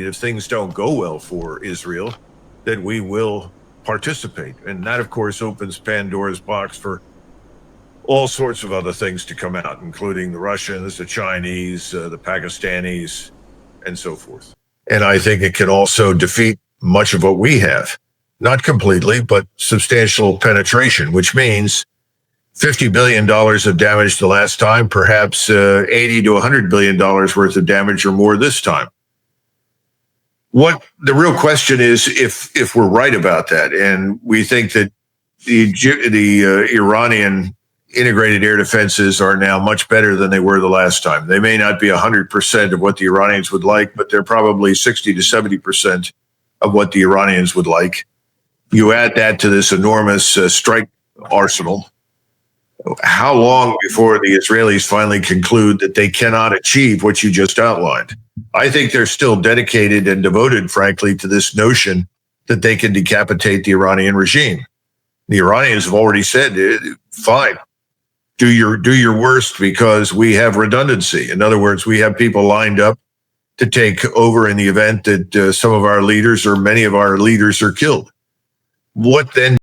if things don't go well for Israel, then we will participate. And that, of course, opens Pandora's box for all sorts of other things to come out, including the Russians, the Chinese, the Pakistanis, and so forth. And I think it can also defeat much of what we have. Not completely, but substantial penetration, which means $50 billion of damage the last time, perhaps $80 to $100 billion worth of damage or more this time. What the real question is, if we're right about that, and we think that the Iranian integrated air defenses are now much better than they were the last time. They may not be 100% of what the Iranians would like, but they're probably 60 to 70% of what the Iranians would like. You add that to this enormous strike arsenal. How long before the Israelis finally conclude that they cannot achieve what you just outlined? I think they're still dedicated and devoted, frankly, to this notion that they can decapitate the Iranian regime. The Iranians have already said, fine, do your worst, because we have redundancy. In other words, we have people lined up to take over in the event that some of our leaders or many of our leaders are killed. What then?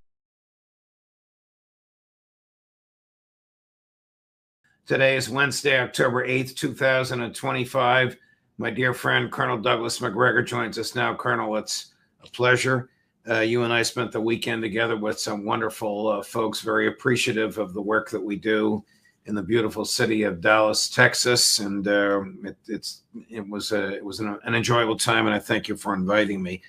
Today is Wednesday, October 8th, 2025. My dear friend, Colonel Douglas Macgregor joins us now. Colonel, it's a pleasure. You and I spent the weekend together with some wonderful folks, very appreciative of the work that we do in the beautiful city of Dallas, Texas. And it was an enjoyable time, and I thank you for inviting me.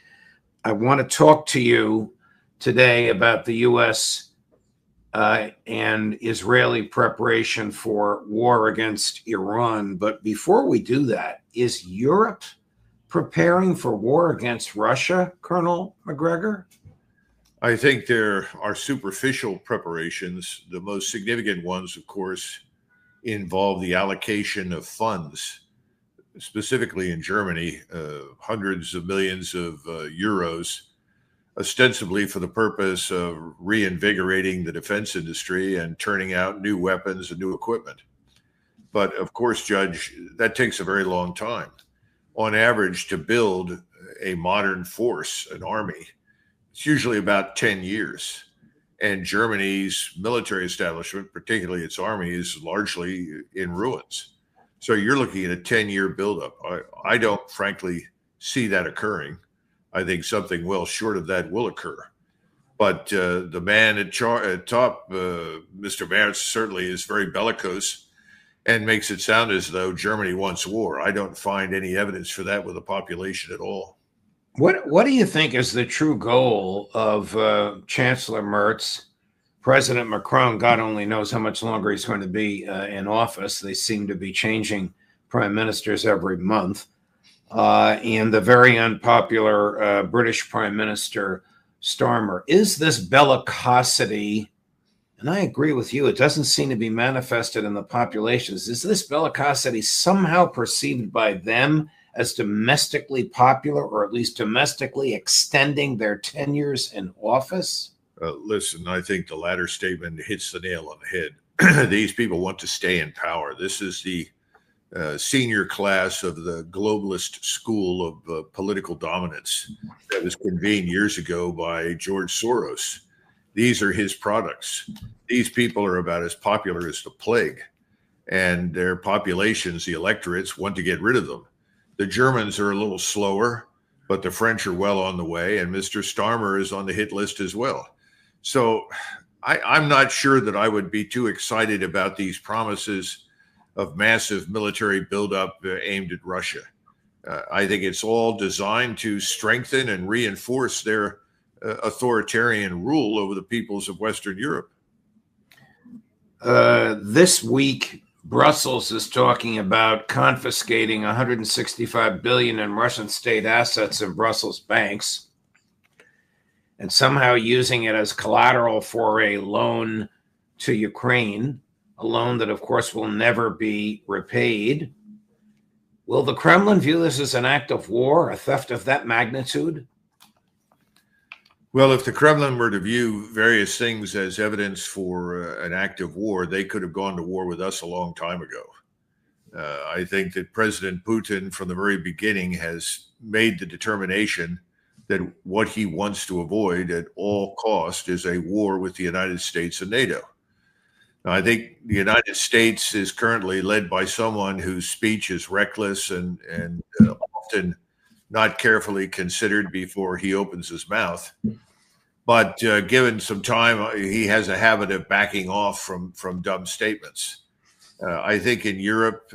I want to talk to you today about the U.S. And Israeli preparation for war against Iran. But before we do that, is Europe preparing for war against Russia, Colonel Macgregor? I think there are superficial preparations. The most significant ones, of course, involve the allocation of funds, specifically in Germany, hundreds of millions of euros, ostensibly for the purpose of reinvigorating the defense industry and turning out new weapons and new equipment. But of course, Judge, that takes a very long time. On average, to build a modern force, an army, it's usually about 10 years. And Germany's military establishment, particularly its army, is largely in ruins. So you're looking at a 10-year buildup. I don't, frankly, see that occurring. I think something well short of that will occur. But the man at top, Mr. Merz, certainly is very bellicose and makes it sound as though Germany wants war. I don't find any evidence for that with the population at all. What do you think is the true goal of Chancellor Merz? President Macron, God only knows how much longer he's going to be in office. They seem to be changing prime ministers every month. And the very unpopular British Prime Minister Starmer. Is this bellicosity, and I agree with you, it doesn't seem to be manifested in the populations, is this bellicosity somehow perceived by them as domestically popular, or at least domestically extending their tenures in office? Listen, I think the latter statement hits the nail on the head. These people want to stay in power. This is the senior class of the globalist school of political dominance that was convened years ago by George Soros. These are his products. These people are about as popular as the plague, and their populations, the electorates, want to get rid of them. The Germans are a little slower, but the French are well on the way, and Mr. Starmer is on the hit list as well. So I'm not sure that I would be too excited about these promises of massive military buildup aimed at Russia. I think it's all designed to strengthen and reinforce their authoritarian rule over the peoples of Western Europe. This week, Brussels is talking about confiscating $165 billion in Russian state assets in Brussels banks and somehow using it as collateral for a loan to Ukraine, a loan that, of course, will never be repaid. Will the Kremlin view this as an act of war, a theft of that magnitude? Well, if the Kremlin were to view various things as evidence for an act of war, they could have gone to war with us a long time ago. I think that President Putin, from the very beginning, has made the determination that what he wants to avoid at all cost is a war with the United States and NATO. Now, I think the United States is currently led by someone whose speech is reckless and often not carefully considered before he opens his mouth. But given some time, he has a habit of backing off from dumb statements. I think in Europe,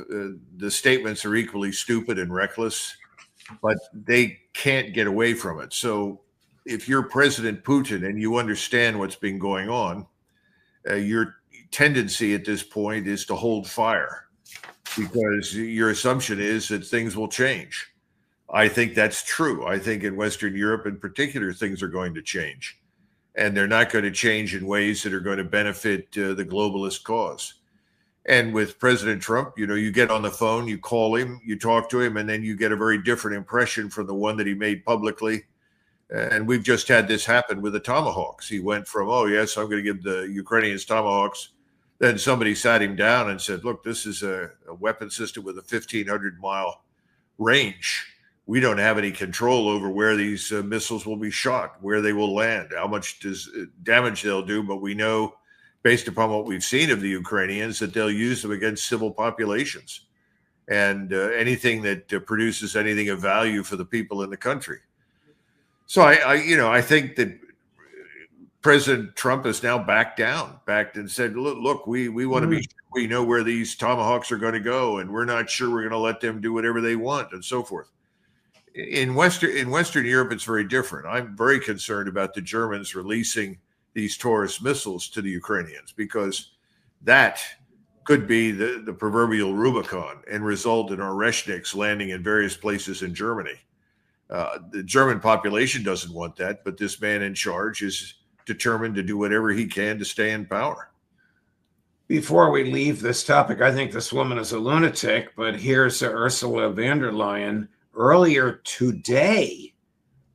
the statements are equally stupid and reckless, but they can't get away from it. So if you're President Putin and you understand what's been going on, your tendency at this point is to hold fire because your assumption is that things will change. I think that's true. I think in Western Europe in particular, things are going to change. And they're not going to change in ways that are going to benefit the globalist cause. And with President Trump, you get on the phone, you call him, you talk to him, and then you get a very different impression from the one that he made publicly. And we've just had this happen with the Tomahawks. He went from, oh, yes, I'm going to give the Ukrainians Tomahawks. Then somebody sat him down and said, look, this is a weapon system with a 1,500-mile range. We don't have any control over where these missiles will be shot, where they will land, how much damage they'll do. But we know, based upon what we've seen of the Ukrainians, that they'll use them against civil populations and anything that produces anything of value for the people in the country. So I think that President Trump has now backed and said, look, we want to be sure we know where these Tomahawks are going to go, and we're not sure we're going to let them do whatever they want, and so forth. In Western Europe, it's very different. I'm very concerned about the Germans releasing these Taurus missiles to the Ukrainians, because that could be the proverbial Rubicon and result in our Oreshniks landing in various places in Germany. The German population doesn't want that, but this man in charge is determined to do whatever he can to stay in power. Before we leave this topic, I think this woman is a lunatic, but here's Ursula von der Leyen earlier today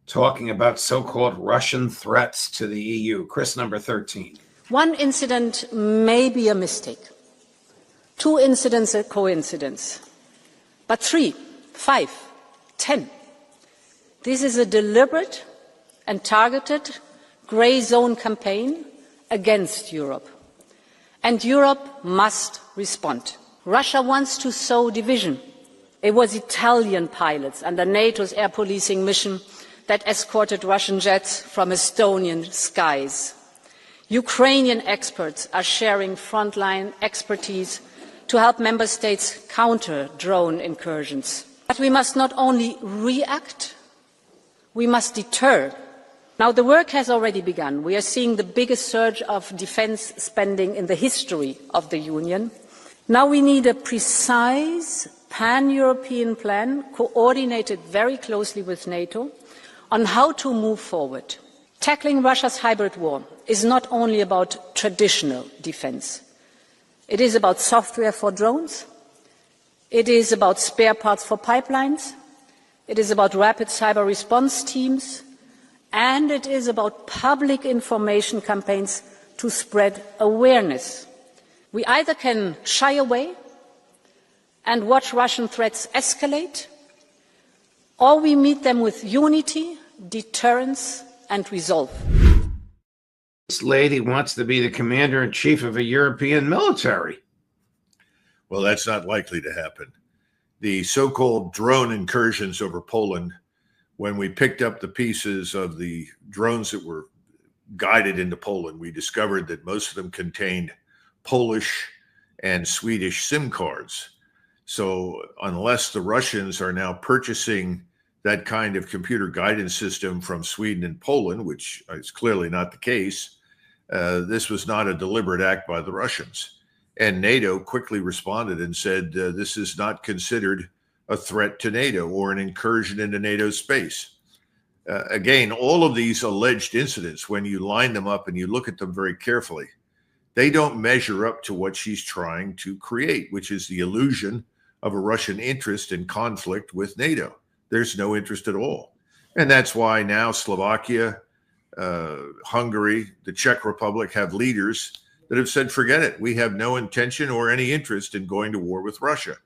talking about so-called Russian threats to the EU. Chris, number 13. One incident may be a mistake. 2 incidents a coincidence. But 3, 5, 10. This is a deliberate and targeted grey zone campaign against Europe. And Europe must respond. Russia wants to sow division. It was Italian pilots under NATO's air policing mission that escorted Russian jets from Estonian skies. Ukrainian experts are sharing frontline expertise to help member states counter drone incursions. But we must not only react, we must deter. Now, the work has already begun. We are seeing the biggest surge of defence spending in the history of the Union. Now we need a precise pan-European plan, coordinated very closely with NATO, on how to move forward. Tackling Russia's hybrid war is not only about traditional defence. It is about software for drones. It is about spare parts for pipelines. It is about rapid cyber response teams. And it is about public information campaigns to spread awareness. We either can shy away and watch Russian threats escalate, or we meet them with unity, deterrence, and resolve. This lady wants to be the commander-in-chief of a European military. Well, that's not likely to happen. The so-called drone incursions over Poland, when we picked up the pieces of the drones that were guided into Poland, we discovered that most of them contained Polish and Swedish SIM cards. So unless the Russians are now purchasing that kind of computer guidance system from Sweden and Poland, which is clearly not the case, this was not a deliberate act by the Russians. And NATO quickly responded and said, this is not considered a threat to NATO or an incursion into NATO space. Again, all of these alleged incidents, when you line them up and you look at them very carefully, they don't measure up to what she's trying to create, which is the illusion of a Russian interest in conflict with NATO. There's no interest at all. And that's why now Slovakia, Hungary, the Czech Republic have leaders that have said, forget it. We have no intention or any interest in going to war with Russia.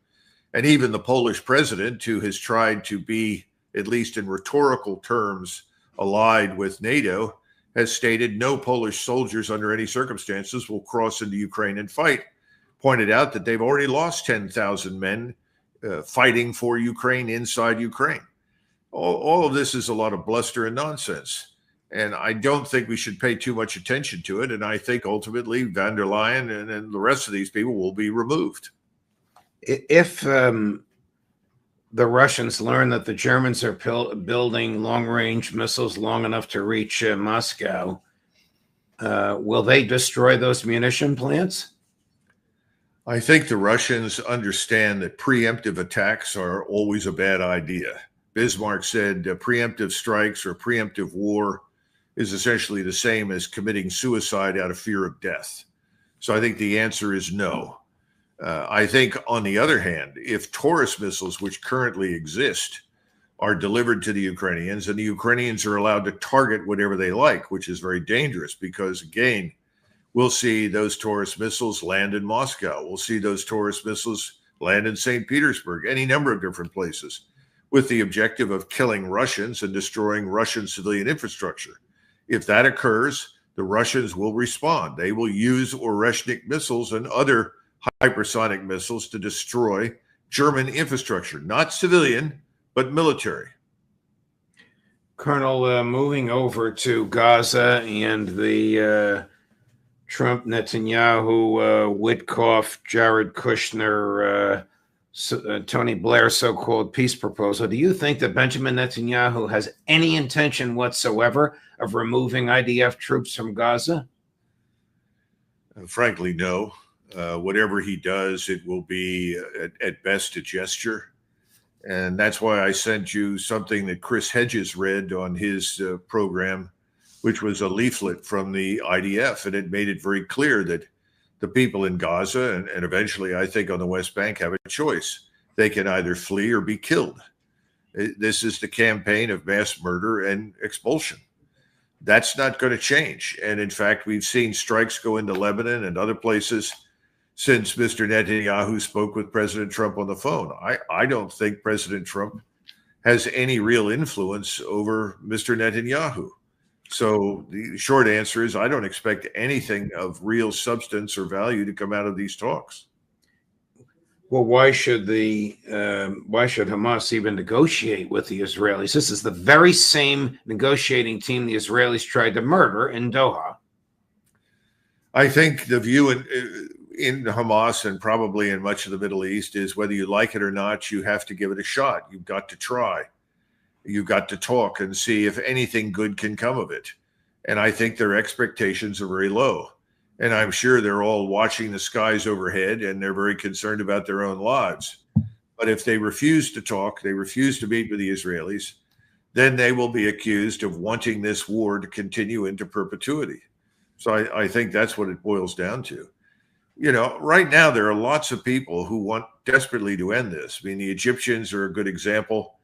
And even the Polish president, who has tried to be, at least in rhetorical terms, allied with NATO, has stated no Polish soldiers under any circumstances will cross into Ukraine and fight, pointed out that they've already lost 10,000 men fighting for Ukraine inside Ukraine. All of this is a lot of bluster and nonsense. And I don't think we should pay too much attention to it. And I think ultimately von der Leyen and the rest of these people will be removed. If the Russians learn that the Germans are building long-range missiles long enough to reach Moscow, will they destroy those munition plants? I think the Russians understand that preemptive attacks are always a bad idea. Bismarck said preemptive strikes or preemptive war is essentially the same as committing suicide out of fear of death. So I think the answer is no. I think, on the other hand, if Taurus missiles, which currently exist, are delivered to the Ukrainians, and the Ukrainians are allowed to target whatever they like, which is very dangerous because, again, we'll see those Taurus missiles land in Moscow. We'll see those Taurus missiles land in St. Petersburg, any number of different places, with the objective of killing Russians and destroying Russian civilian infrastructure. If that occurs, the Russians will respond. They will use Oreshnik missiles and other hypersonic missiles to destroy German infrastructure, not civilian, but military. Colonel, moving over to Gaza and the Trump, Netanyahu, Witkoff, Jared Kushner, Tony Blair so-called peace proposal, do you think that Benjamin Netanyahu has any intention whatsoever of removing IDF troops from Gaza? Frankly, no. Whatever he does, it will be at best a gesture. And that's why I sent you something that Chris Hedges read on his program, which was a leaflet from the IDF. And it made it very clear that the people in Gaza and eventually, I think, on the West Bank have a choice. They can either flee or be killed. This is the campaign of mass murder and expulsion. That's not going to change. And in fact, we've seen strikes go into Lebanon and other places since Mr. Netanyahu spoke with President Trump on the phone. I don't think President Trump has any real influence over Mr. Netanyahu. So the short answer is I don't expect anything of real substance or value to come out of these talks. Well, why should Hamas even negotiate with the Israelis? This is the very same negotiating team the Israelis tried to murder in Doha. I think the view in Hamas and probably in much of the Middle East is whether you like it or not, you have to give it a shot. You've got to try. You've got to talk and see if anything good can come of it. And I think their expectations are very low. And I'm sure they're all watching the skies overhead and they're very concerned about their own lives. But if they refuse to talk, they refuse to meet with the Israelis, then they will be accused of wanting this war to continue into perpetuity. So I think that's what it boils down to. You know, right now, there are lots of people who want desperately to end this. I mean, the Egyptians are a good example.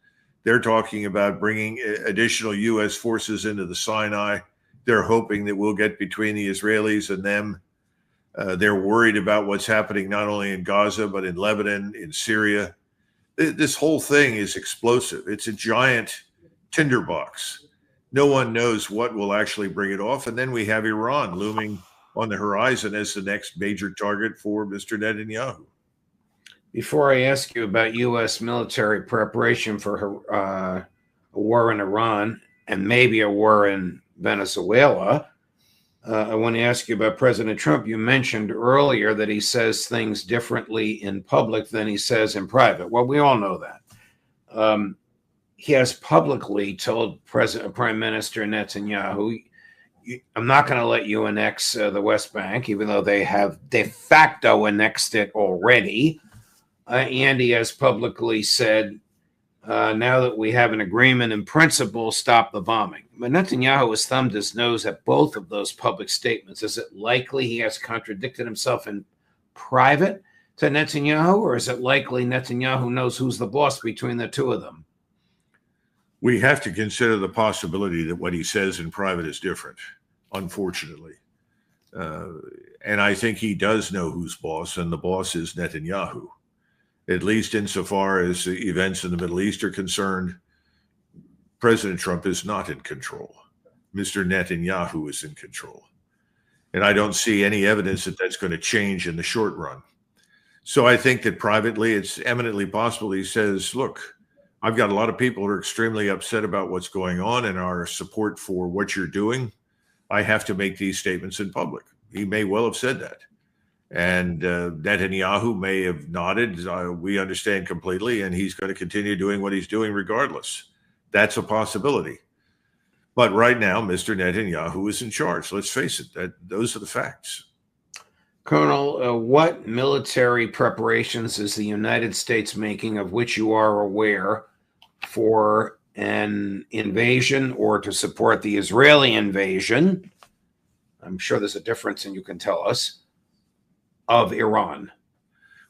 They're talking about bringing additional U.S. forces into the Sinai. They're hoping that we'll get between the Israelis and them. They're worried about what's happening not only in Gaza, but in Lebanon, in Syria. This whole thing is explosive. It's a giant tinderbox. No one knows what will actually bring it off. And then we have Iran looming on the horizon as the next major target for Mr. Netanyahu. Before I ask you about U.S. military preparation for a war in Iran and maybe a war in Venezuela, I want to ask you about President Trump. You mentioned earlier that he says things differently in public than he says in private. Well, we all know that. He has publicly told Prime Minister Netanyahu, I'm not going to let you annex the West Bank, even though they have de facto annexed it already. And he has publicly said, now that we have an agreement in principle, stop the bombing. But Netanyahu has thumbed his nose at both of those public statements. Is it likely he has contradicted himself in private to Netanyahu, or is it likely Netanyahu knows who's the boss between the two of them? We have to consider the possibility that what he says in private is different, unfortunately. And I think he does know who's boss, and the boss is Netanyahu. at least insofar as events in the Middle East are concerned, President Trump is not in control. Mr. Netanyahu is in control. And I don't see any evidence that that's going to change in the short run. So I think that privately, it's eminently possible he says, look, I've got a lot of people who are extremely upset about what's going on and our support for what you're doing. I have to make these statements in public. He may well have said that. And Netanyahu may have nodded. We understand completely. And he's going to continue doing what he's doing regardless. That's a possibility. But right now, Mr. Netanyahu is in charge. Let's face it, those are the facts. Colonel, what military preparations is the United States making, of which you are aware, for an invasion or to support the Israeli invasion? I'm sure there's a difference, and you can tell us, of Iran.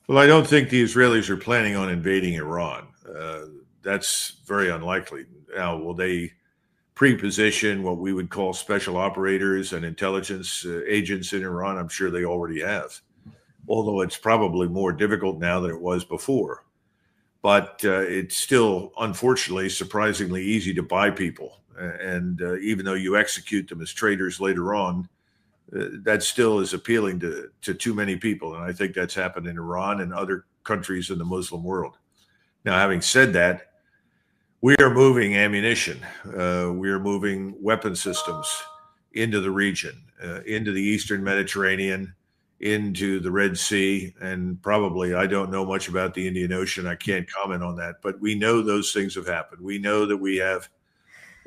Well, I don't think the Israelis are planning on invading Iran. That's very unlikely. Now, will they pre-position what we would call special operators and intelligence agents in Iran? I'm sure they already have, although it's probably more difficult now than it was before. But it's still, unfortunately, surprisingly easy to buy people. And even though you execute them as traitors later on, that still is appealing to too many people. And I think that's happened in Iran and other countries in the Muslim world. Now, having said that, we are moving ammunition. We are moving weapon systems into the region, into the Eastern Mediterranean, into the Red Sea, and probably, I don't know much about the Indian Ocean. I can't comment on that, but we know those things have happened. We know that we have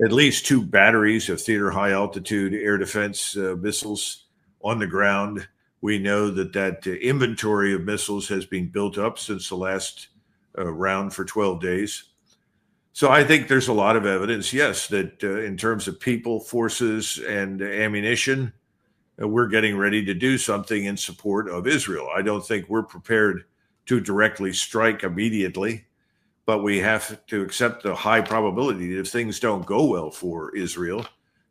at least 2 batteries of theater high altitude air defense missiles on the ground. We know that inventory of missiles has been built up since the last round for 12 days. So I think there's a lot of evidence, yes, that in terms of people, forces, and ammunition, we're getting ready to do something in support of Israel. I don't think we're prepared to directly strike immediately, but we have to accept the high probability that if things don't go well for Israel,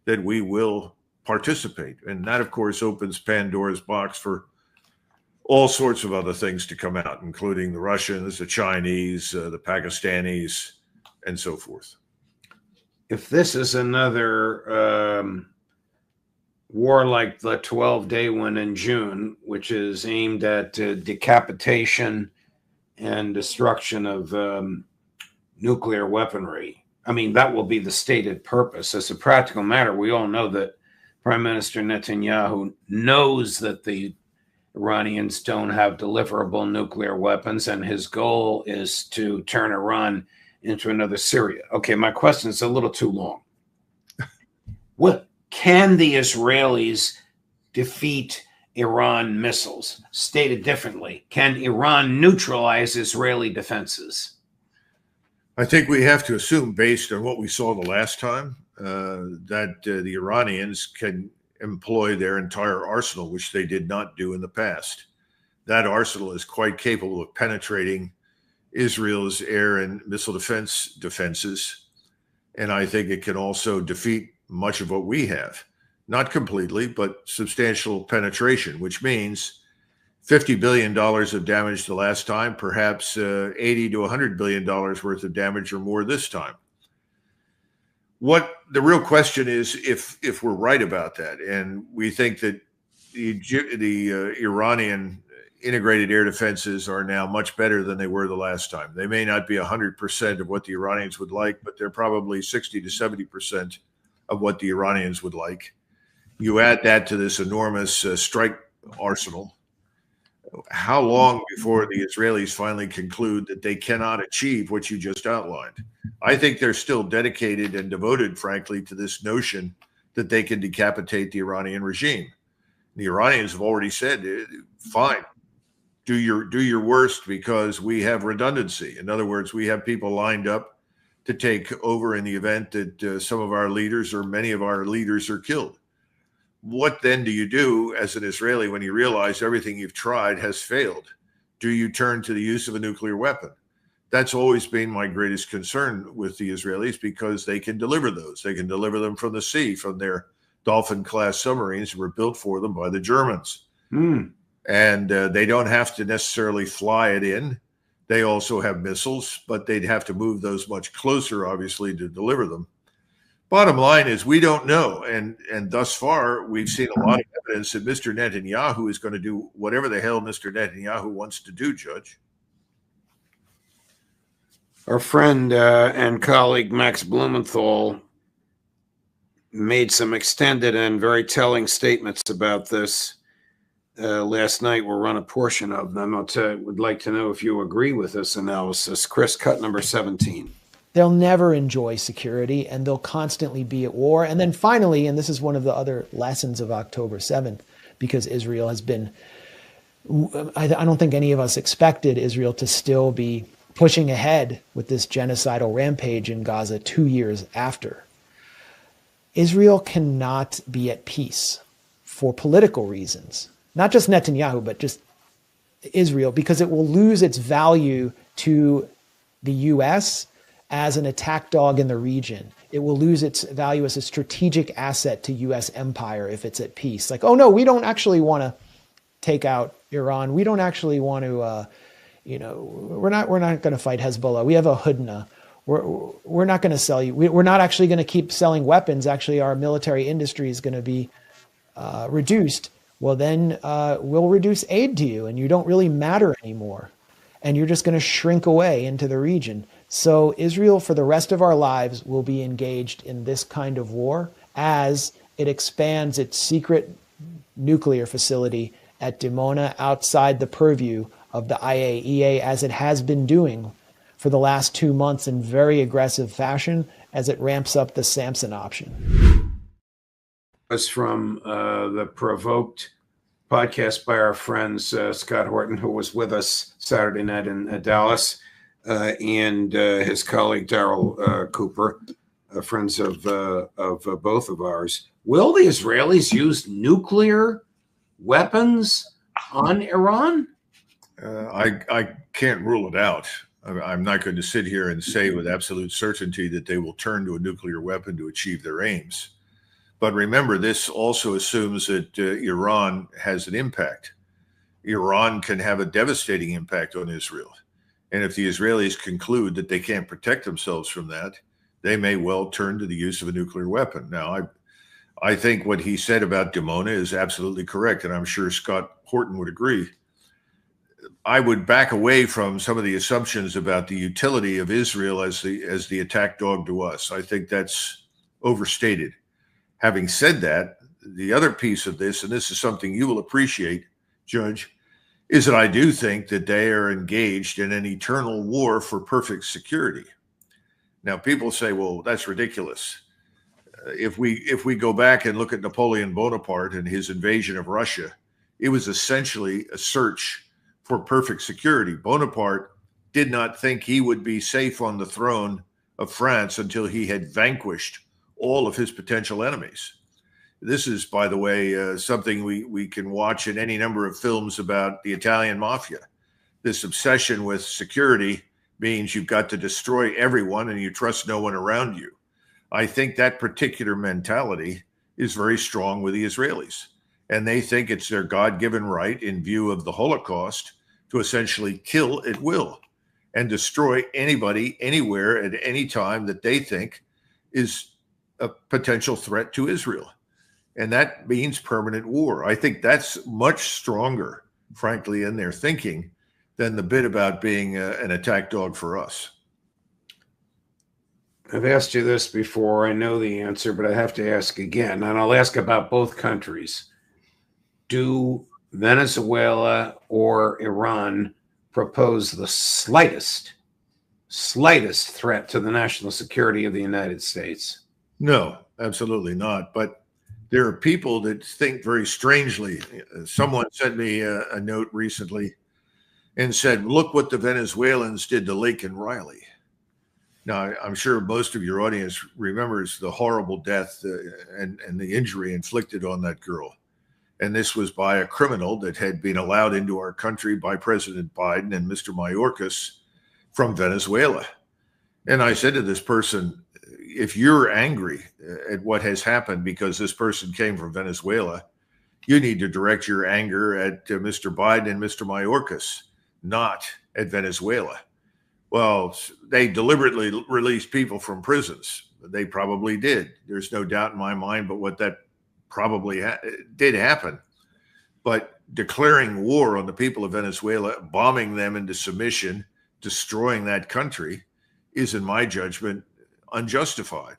that we will participate. And that, of course, opens Pandora's box for all sorts of other things to come out, including the Russians, the Chinese, the Pakistanis, and so forth. If this is another war like the 12-day one in June, which is aimed at decapitation and destruction of nuclear weaponry, I mean, that will be the stated purpose. As a practical matter, we all know that Prime Minister Netanyahu knows that the Iranians don't have deliverable nuclear weapons, and his goal is to turn Iran into another Syria. Okay, my question is a little too long. What can the Israelis defeat Iran missiles? Stated differently, can Iran neutralize Israeli defenses? I think we have to assume, based on what we saw the last time, that the Iranians can employ their entire arsenal, which they did not do in the past. That arsenal is quite capable of penetrating Israel's air and missile defenses. And I think it can also defeat much of what we have. Not completely, but substantial penetration, which means $50 billion of damage the last time, perhaps $80 to $100 billion worth of damage or more this time. What the real question is, if we're right about that, and we think that the Iranian integrated air defenses are now much better than they were the last time. They may not be 100% of what the Iranians would like, but they're probably 60 to 70% of what the Iranians would like. You add that to this enormous strike arsenal. How long before the Israelis finally conclude that they cannot achieve what you just outlined? I think they're still dedicated and devoted, frankly, to this notion that they can decapitate the Iranian regime. The Iranians have already said, fine, do your worst, because we have redundancy. In other words, we have people lined up to take over in the event that some of our leaders or many of our leaders are killed. What then do you do as an Israeli when you realize everything you've tried has failed? Do you turn to the use of a nuclear weapon? That's always been my greatest concern with the Israelis, because they can deliver those. They can deliver them from the sea, from their Dolphin-class submarines that were built for them by the Germans. And they don't have to necessarily fly it in. They also have missiles, but they'd have to move those much closer, obviously, to deliver them. Bottom line is we don't know. And thus far, we've seen a lot of evidence that Mr. Netanyahu is going to do whatever the hell Mr. Netanyahu wants to do, Judge. Our friend and colleague Max Blumenthal made some extended and very telling statements about this last night. We'll run a portion of them. Would like to know if you agree with this analysis. Chris, cut number 17. They'll never enjoy security, and they'll constantly be at war. And then finally, and this is one of the other lessons of October 7th, because Israel has been, I don't think any of us expected Israel to still be pushing ahead with this genocidal rampage in Gaza 2 years after. Israel cannot be at peace for political reasons, not just Netanyahu, but just Israel, because it will lose its value to the U.S. as an attack dog in the region. It will lose its value as a strategic asset to U.S. empire if it's at peace. Like, oh no, we don't actually want to take out Iran. We don't actually want to, we're not going to fight Hezbollah. We have a hudna. We're not going to sell you. We're not actually going to keep selling weapons. Actually, our military industry is going to be reduced. Well, then we'll reduce aid to you, and you don't really matter anymore. And you're just going to shrink away into the region. So Israel, for the rest of our lives, will be engaged in this kind of war as it expands its secret nuclear facility at Dimona outside the purview of the IAEA, as it has been doing for the last 2 months in very aggressive fashion as it ramps up the Samson option. Was from the Provoked podcast by our friends Scott Horton, who was with us Saturday night in Dallas, and his colleague Daryl Cooper, friends of both of ours. Will the Israelis use nuclear weapons on Iran? I can't rule it out. I'm not going to sit here and say with absolute certainty that they will turn to a nuclear weapon to achieve their aims. But remember, this also assumes that Iran has an impact. Iran can have a devastating impact on Israel. And if the Israelis conclude that they can't protect themselves from that, they may well turn to the use of a nuclear weapon. Now, I think what he said about Dimona is absolutely correct, and I'm sure Scott Horton would agree. I would back away from some of the assumptions about the utility of Israel as the attack dog to us. I think that's overstated. Having said that, the other piece of this, and this is something you will appreciate, Judge, is that I do think that they are engaged in an eternal war for perfect security. Now, people say, well, that's ridiculous. If we go back and look at Napoleon Bonaparte and his invasion of Russia, it was essentially a search for perfect security. Bonaparte did not think he would be safe on the throne of France until he had vanquished all of his potential enemies. This is, by the way, something we can watch in any number of films about the Italian mafia. This obsession with security means you've got to destroy everyone and you trust no one around you. I think that particular mentality is very strong with the Israelis. And they think it's their God-given right, in view of the Holocaust, to essentially kill at will and destroy anybody, anywhere, at any time that they think is a potential threat to Israel. And that means permanent war. I think that's much stronger, frankly, in their thinking than the bit about being an attack dog for us. I've asked you this before. I know the answer, but I have to ask again. And I'll ask about both countries. Do Venezuela or Iran propose the slightest threat to the national security of the United States? No, absolutely not. But there are people that think very strangely. Someone sent me a note recently and said, look what the Venezuelans did to Laken Riley. Now, I'm sure most of your audience remembers the horrible death and the injury inflicted on that girl. And this was by a criminal that had been allowed into our country by President Biden and Mr. Mayorkas from Venezuela. And I said to this person, if you're angry at what has happened because this person came from Venezuela, you need to direct your anger at Mr. Biden and Mr. Mayorkas, not at Venezuela. Well, they deliberately released people from prisons. They probably did. There's no doubt in my mind, but what that probably did happen. But declaring war on the people of Venezuela, bombing them into submission, destroying that country is, in my judgment, unjustified.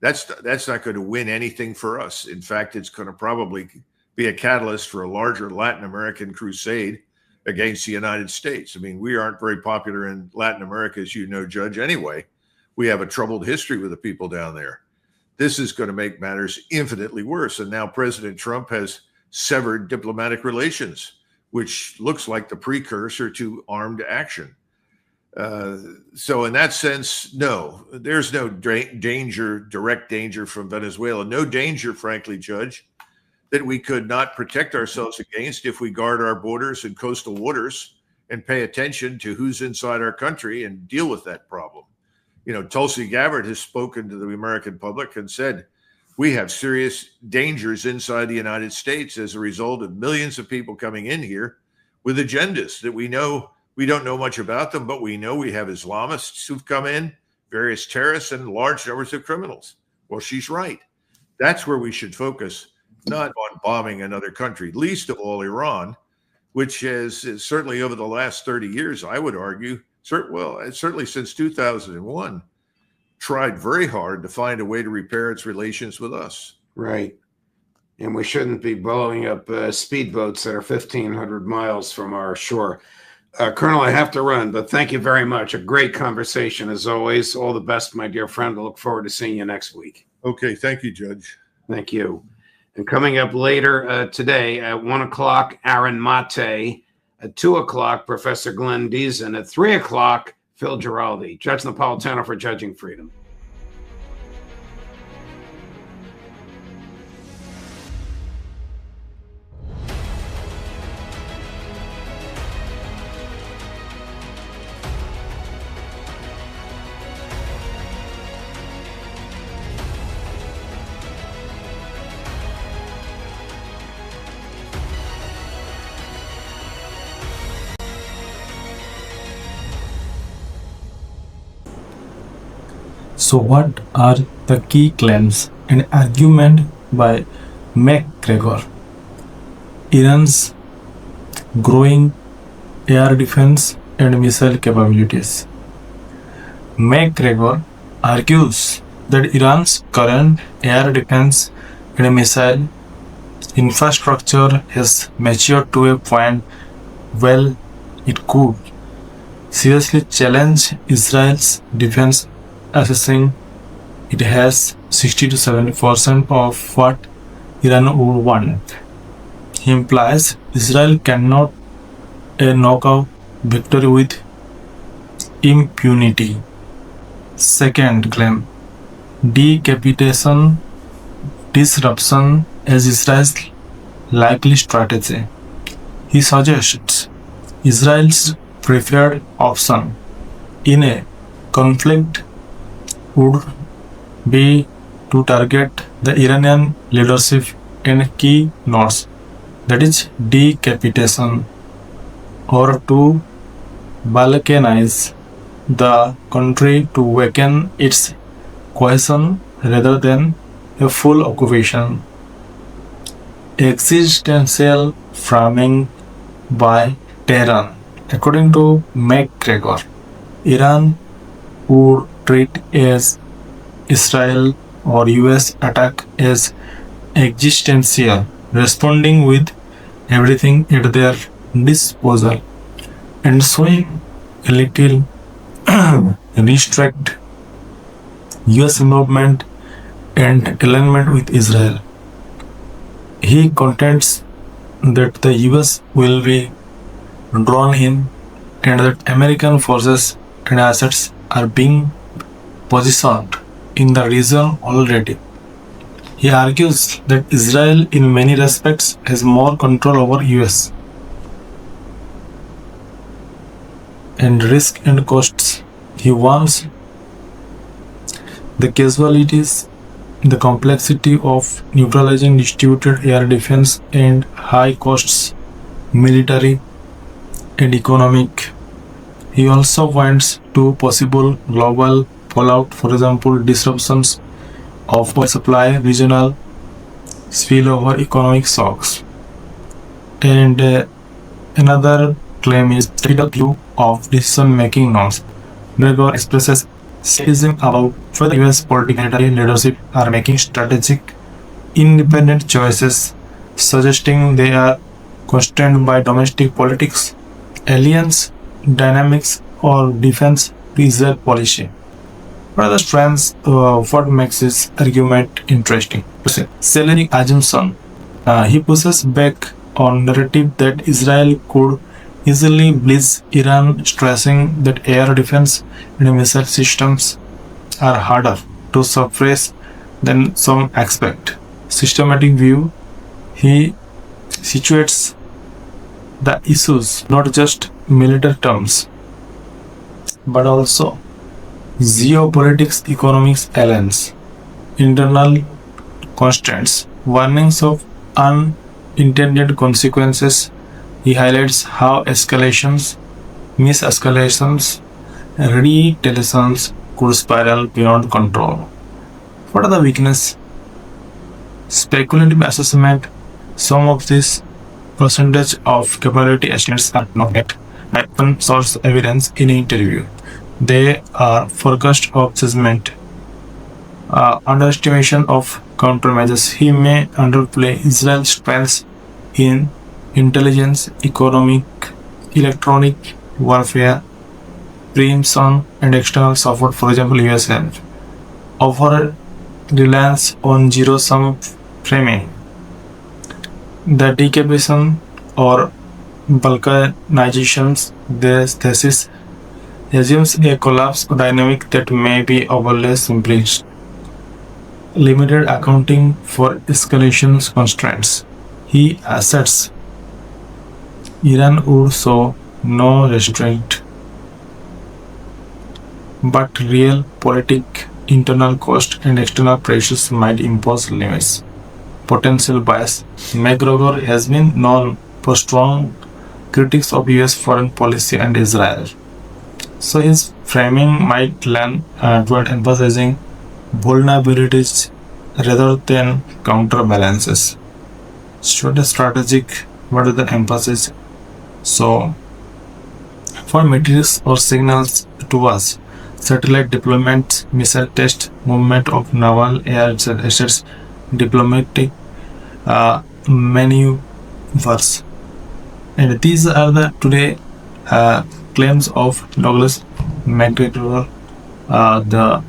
That's not going to win anything for us. In fact, it's going to probably be a catalyst for a larger Latin American crusade against the United States. I mean, we aren't very popular in Latin America, as you know, Judge, anyway. We have a troubled history with the people down there. This is going to make matters infinitely worse. And now President Trump has severed diplomatic relations, which looks like the precursor to armed action. So in that sense, no, there's no direct danger from Venezuela. No danger, frankly, Judge, that we could not protect ourselves against if we guard our borders and coastal waters and pay attention to who's inside our country and deal with that problem. You know, Tulsi Gabbard has spoken to the American public and said, we have serious dangers inside the United States as a result of millions of people coming in here with agendas that we know. We don't know much about them, but we know we have Islamists who've come in, various terrorists, and large numbers of criminals. Well, she's right. That's where we should focus, not on bombing another country, least of all Iran, which has certainly over the last 30 years, I would argue, certainly since 2001, tried very hard to find a way to repair its relations with us. Right. And we shouldn't be blowing up speedboats that are 1,500 miles from our shore. Colonel, I have to run, but thank you very much. A great conversation as always. All the best, my dear friend. I look forward to seeing you next week. Okay. Thank you, Judge. Thank you. And coming up later today at 1 o'clock, Aaron Mate. At 2 o'clock, Professor Glenn Deason. At 3 o'clock, Phil Giraldi, Judge Napolitano for Judging Freedom. So what are the key claims and argument by Macgregor? Iran's growing air defense and missile capabilities. Macgregor argues that Iran's current air defense and missile infrastructure has matured to a point where it could seriously challenge Israel's defense, assessing it has 60 to 70% of what Iran would want. He implies Israel cannot a knockout victory with impunity. Second claim, decapitation disruption as Israel's likely strategy. He suggests Israel's preferred option in a conflict would be to target the Iranian leadership and key nodes, that is decapitation, or to balkanize the country to weaken its cohesion rather than a full occupation. Existential framing by Tehran. According to Macgregor, Iran would treat as Israel or US attack as existential, responding with everything at their disposal and showing a little restrict US involvement and alignment with Israel. He contends that the US will be drawn in and that American forces and assets are being positioned in the region already. He argues that Israel in many respects has more control over US and risk and costs. He warns the casualties, the complexity of neutralizing distributed air defense and high costs, military and economic He also points to possible global fallout, for example, disruptions of oil supply, regional spillover, economic shocks. And another claim is the view of decision-making norms. Macgregor expresses skepticism about whether US political and military leadership are making strategic, independent choices, suggesting they are constrained by domestic politics, alliance dynamics, or defense reserve policy. What are the strengths? What makes this argument interesting? Salary assumption. He pushes back on narrative that Israel could easily blitz Iran, stressing that air defense and missile systems are harder to suppress than some expect. Systematic view. He situates the issues not just military terms but also geopolitics, economics, alliance, internal constraints, warnings of unintended consequences. He highlights how escalations, mis-escalations, and retaliations could spiral beyond control. What are the weaknesses? Speculative assessment. Some of these percentage of capability estimates are not backed by open source evidence in an interview. They are forecast of judgment. Underestimation of countermeasures. He may underplay Israel's strengths in intelligence, economic, electronic warfare, preemption, and external support, for example, US help. Over reliance on zero-sum framing. The decapitation or balkanization thesis assumes a collapse dynamic that may be overly simplest. Limited accounting for escalation constraints. He asserts Iran would show no restraint, but real politic, internal cost, and external pressures might impose limits. Potential bias. Macgregor has been known for strong critics of US foreign policy and Israel. So his framing might lean toward emphasizing vulnerabilities rather than counterbalances. Strategic, what is the emphasis? So, for materials or signals to us, satellite deployment, missile test, movement of naval air assets, diplomatic maneuvers. And these are the today claims of Douglas Macgregor, the